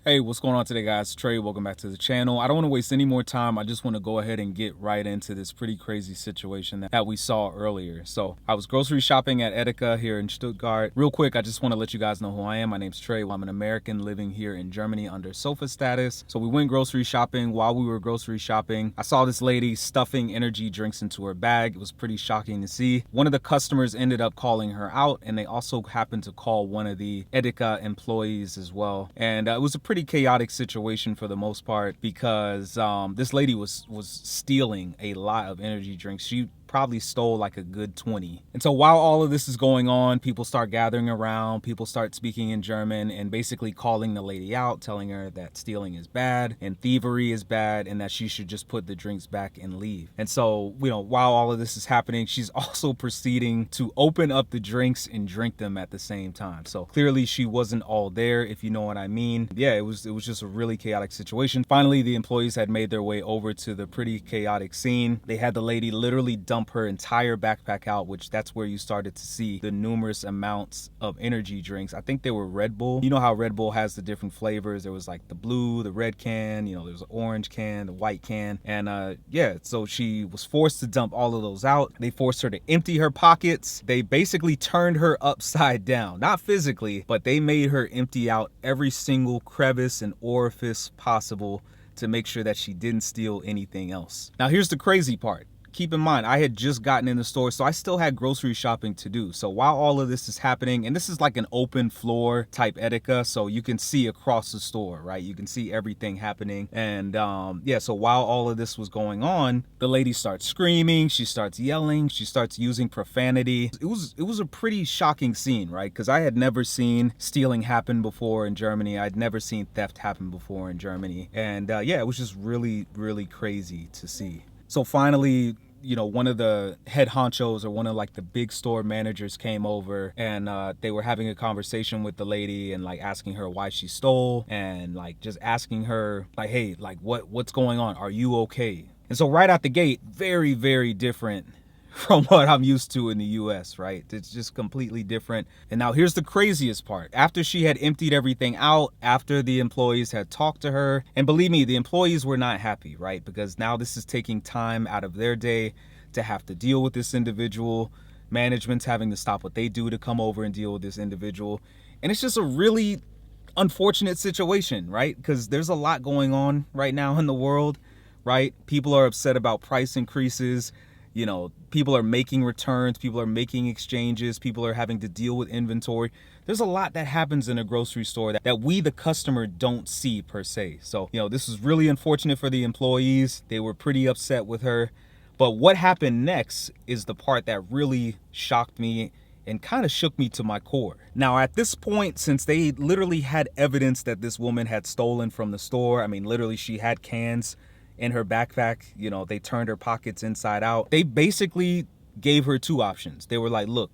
Hey, what's going on today, guys? Trey, welcome back to the channel. I don't want to waste any more time. I just want to go ahead and get right into this pretty crazy situation that we saw earlier. So I was grocery shopping at Edeka here in Stuttgart. Real quick, I just want to let you guys know who I am. My name's Trey. I'm an American living here in Germany under SOFA status. So we went grocery shopping. While we were grocery shopping, I saw this lady stuffing energy drinks into her bag. It was pretty shocking to see. One of the customers ended up calling her out, and they also happened to call one of the Edeka employees as well. And it was a pretty chaotic situation for the most part because this lady was stealing a lot of energy drinks. She probably stole like a good 20. And so while all of this is going on, people start gathering around, people start speaking in German and basically calling the lady out, telling her that stealing is bad and thievery is bad and that she should just put the drinks back and leave. And so, while all of this is happening, she's also proceeding to open up the drinks and drink them at the same time. So clearly she wasn't all there, if you know what I mean. Yeah, it was just a really chaotic situation. Finally, the employees had made their way over to the pretty chaotic scene. They had the lady literally dump her entire backpack out, which that's where you started to see the numerous amounts of energy drinks. I think they were Red Bull. You know how Red Bull has the different flavors. There was like the blue, the red can, there was an orange can, the white can. And yeah, so she was forced to dump all of those out. They forced her to empty her pockets. They basically turned her upside down, not physically, but they made her empty out every single crevice and orifice possible to make sure that she didn't steal anything else. Now here's the crazy part. Keep in mind, I had just gotten in the store, so I still had grocery shopping to do. So while all of this is happening, and this is like an open floor type Edeka, so you can see across the store, right? You can see everything happening. And yeah, so while all of this was going on, the lady starts screaming, she starts yelling, she starts using profanity. It was a pretty shocking scene, right? Because I had never seen stealing happen before in Germany. I'd never seen theft happen before in Germany. And yeah, it was just really, really crazy to see. So finally, one of the head honchos or one of like the big store managers came over and they were having a conversation with the lady and like asking her why she stole and like just asking her like, hey, like what's going on? Are you okay? And so right out the gate, very, very different from what I'm used to in the US, right? It's just completely different. And now here's the craziest part. After she had emptied everything out, after the employees had talked to her, and believe me, the employees were not happy, right? Because now this is taking time out of their day to have to deal with this individual. Management's having to stop what they do to come over and deal with this individual. And it's just a really unfortunate situation, right? Because there's a lot going on right now in the world, right? People are upset about price increases. People are making returns, people are making exchanges, people are having to deal with inventory. There's a lot that happens in a grocery store that we, the customer, don't see per se. So, this is really unfortunate for the employees. They were pretty upset with her. But what happened next is the part that really shocked me and kind of shook me to my core. Now, at this point, since they literally had evidence that this woman had stolen from the store, I mean, literally she had cans in her backpack, they turned her pockets inside out. They basically gave her two options. They were like, look,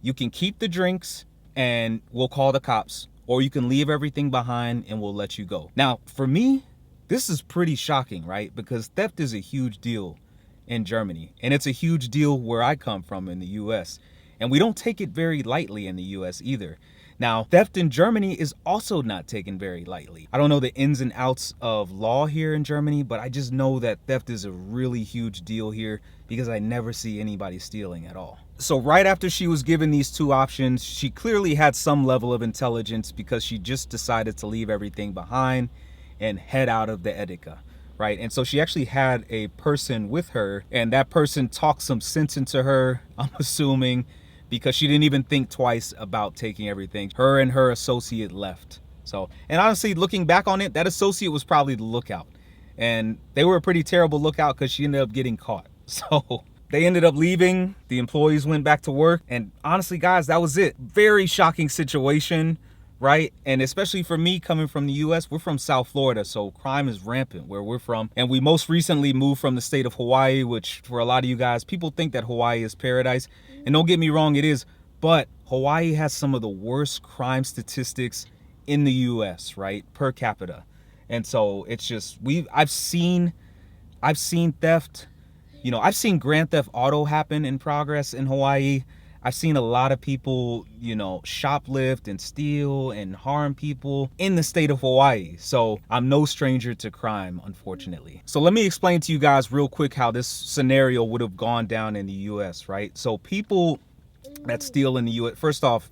you can keep the drinks and we'll call the cops, or you can leave everything behind and we'll let you go. Now, for me, this is pretty shocking, right? Because theft is a huge deal in Germany, and it's a huge deal where I come from in the US. And we don't take it very lightly in the US either. Now, theft in Germany is also not taken very lightly. I don't know the ins and outs of law here in Germany, but I just know that theft is a really huge deal here because I never see anybody stealing at all. So right after she was given these two options, she clearly had some level of intelligence because she just decided to leave everything behind and head out of the Edeka. Right. And so she actually had a person with her, and that person talked some sense into her, I'm assuming, because she didn't even think twice about taking everything. Her and her associate left. So, and honestly, looking back on it, that associate was probably the lookout. And they were a pretty terrible lookout because she ended up getting caught. So they ended up leaving. The employees went back to work. And honestly, guys, that was it. Very shocking situation. Right? And especially for me coming from the US, we're from South Florida, so crime is rampant where we're from. And we most recently moved from the state of Hawaii, which for a lot of you guys, people think that Hawaii is paradise. And don't get me wrong, it is. But Hawaii has some of the worst crime statistics in the US, right? Per capita. And so it's just, I've seen theft. I've seen Grand Theft Auto happen in progress in Hawaii. I've seen a lot of people, you know, shoplift and steal and harm people in the state of Hawaii. So I'm no stranger to crime, unfortunately. So let me explain to you guys real quick how this scenario would have gone down in the US, right? So people that steal in the US, first off,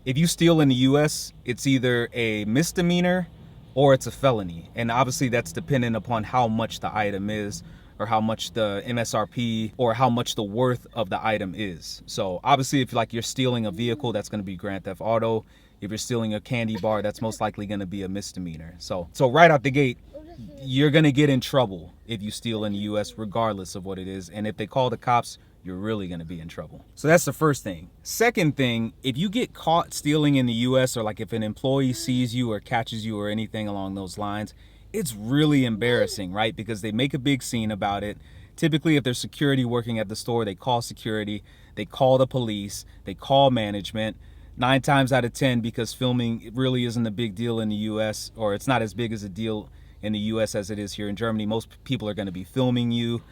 if you steal in the US, it's either a misdemeanor or it's a felony. And obviously that's dependent upon how much the item is, or how much the MSRP, or how much the worth of the item is. So obviously if like you're stealing a vehicle, that's going to be grand theft auto. If you're stealing a candy bar, that's most likely going to be a misdemeanor. So right out the gate, you're going to get in trouble if you steal in the US, regardless of what it is. And if they call the cops, you're really going to be in trouble. So that's the first thing. Second thing, if you get caught stealing in the US, or like if an employee sees you or catches you or anything along those lines, it's really embarrassing, right? Because they make a big scene about it. Typically, if there's security working at the store, they call security, they call the police, they call management. 9 times out of 10, because filming really isn't a big deal in the US, or it's not as big as a deal in the US as it is here in Germany. Most people are going to be filming you.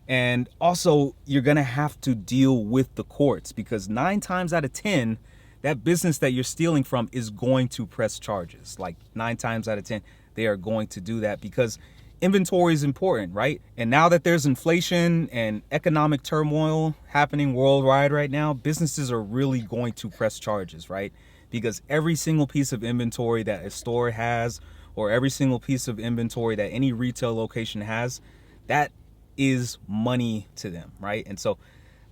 And also, you're going to have to deal with the courts, because 9 times out of 10, that business that you're stealing from is going to press charges. Like 9 times out of 10. They are going to do that because inventory is important, right? And now that there's inflation and economic turmoil happening worldwide right now, businesses are really going to press charges, right? Because every single piece of inventory that a store has, or every single piece of inventory that any retail location has, that is money to them, right? And so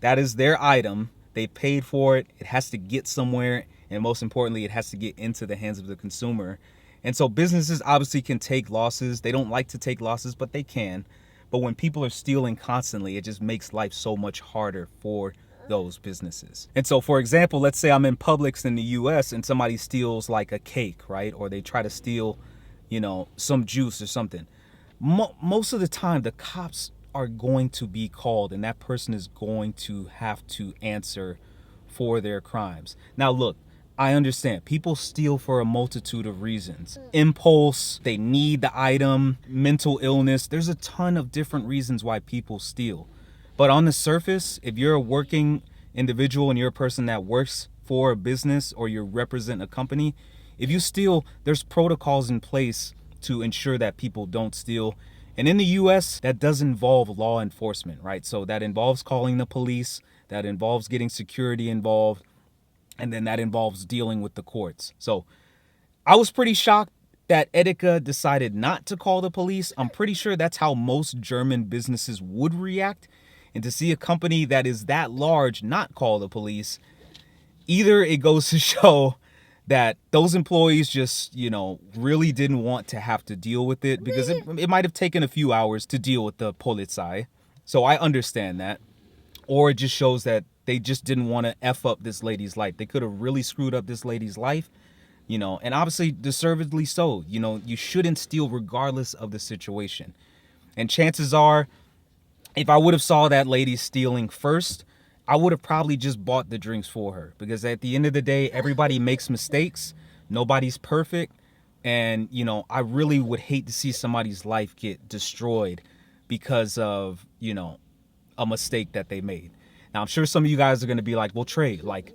that is their item. They paid for it. It has to get somewhere. And most importantly, it has to get into the hands of the consumer. And so businesses obviously can take losses. They don't like to take losses, but they can. But when people are stealing constantly, it just makes life so much harder for those businesses. And so, for example, let's say I'm in Publix in the US and somebody steals like a cake, right? Or they try to steal, you know, some juice or something. Most of the time, the cops are going to be called, and that person is going to have to answer for their crimes. Now, look, I understand people steal for a multitude of reasons. Impulse, they need the item, mental illness. There's a ton of different reasons why people steal. But on the surface, if you're a working individual and you're a person that works for a business or you represent a company, if you steal, there's protocols in place to ensure that people don't steal. And in the US, that does involve law enforcement, right? So that involves calling the police, that involves getting security involved, and then that involves dealing with the courts. So I was pretty shocked that Edeka decided not to call the police. I'm pretty sure that's how most German businesses would react. And to see a company that is that large not call the police, either it goes to show that those employees just, you know, really didn't want to have to deal with it, because it might have taken a few hours to deal with the Polizei. So I understand that. Or it just shows that they just didn't want to F up this lady's life. They could have really screwed up this lady's life, you know, and obviously deservedly so. You know, you shouldn't steal regardless of the situation. And chances are, if I would have saw that lady stealing first, I would have probably just bought the drinks for her, because at the end of the day, everybody makes mistakes. Nobody's perfect. And, you know, I really would hate to see somebody's life get destroyed because of, you know, a mistake that they made. Now, I'm sure some of you guys are going to be like, well, Trey, like,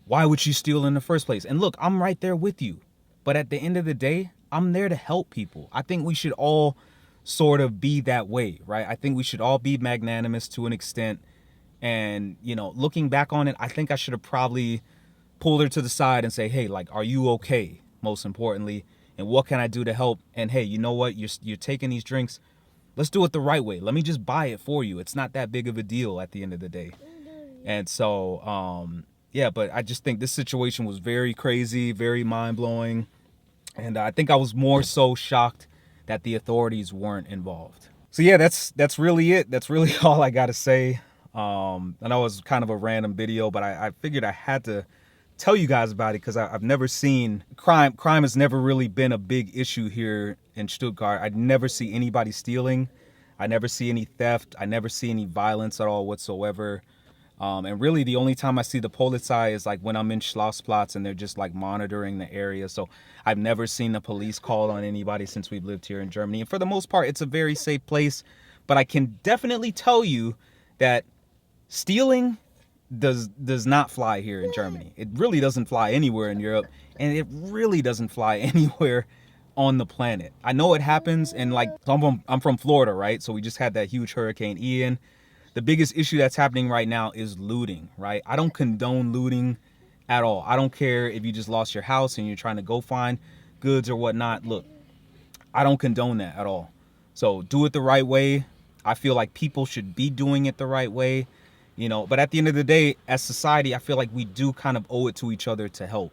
why would you steal in the first place? And look, I'm right there with you. But at the end of the day, I'm there to help people. I think we should all sort of be that way, right? I think we should all be magnanimous to an extent. And, you know, looking back on it, I think I should have probably pulled her to the side and say, hey, like, are you okay? Most importantly, and what can I do to help? And hey, you know what? You're taking these drinks. Let's do it the right way. Let me just buy it for you. It's not that big of a deal at the end of the day. And so, yeah, but I just think this situation was very crazy, very mind-blowing. And I think I was more so shocked that the authorities weren't involved. So yeah, that's really it. That's really all I got to say. I know it was kind of a random video, but I figured I had to tell you guys about it because I've never seen crime. Crime has never really been a big issue here in Stuttgart. I never see anybody stealing. I never see any theft. I never see any violence at all whatsoever. And really the only time I see the Polizei is like when I'm in Schlossplatz and they're just like monitoring the area. So I've never seen the police called on anybody since we've lived here in Germany. And for the most part, it's a very safe place. But I can definitely tell you that stealing does not fly here in Germany. It really doesn't fly anywhere in Europe, and it really doesn't fly anywhere on the planet. I know it happens, and like I'm from Florida, right? So we just had that huge Hurricane Ian. The biggest issue that's happening right now is looting, right? I don't condone looting at all. I don't care if you just lost your house and you're trying to go find goods or whatnot. Look, I don't condone that at all. So do it the right way. I feel like people should be doing it the right way, you know, but at the end of the day, as society, I feel like we do kind of owe it to each other to help.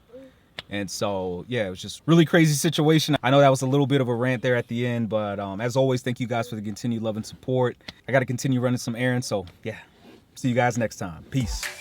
And so, yeah, it was just really crazy situation. I know that was a little bit of a rant there at the end, but as always, thank you guys for the continued love and support. I got to continue running some errands. So yeah, see you guys next time. Peace.